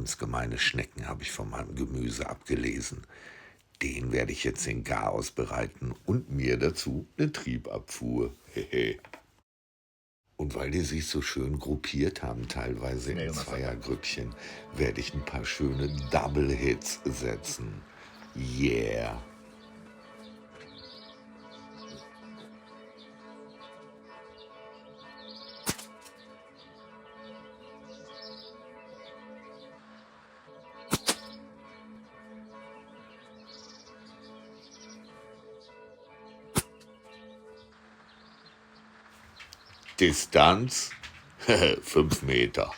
hundsgemeine Schnecken habe ich von meinem Gemüse abgelesen. Den werde ich jetzt in Garaus bereiten und mir dazu eine Triebabfuhr. Hehe. Und weil die sich so schön gruppiert haben, teilweise in Zweiergrüppchen, werde ich ein paar schöne Double Hits setzen. Yeah. Distanz 5 Meter.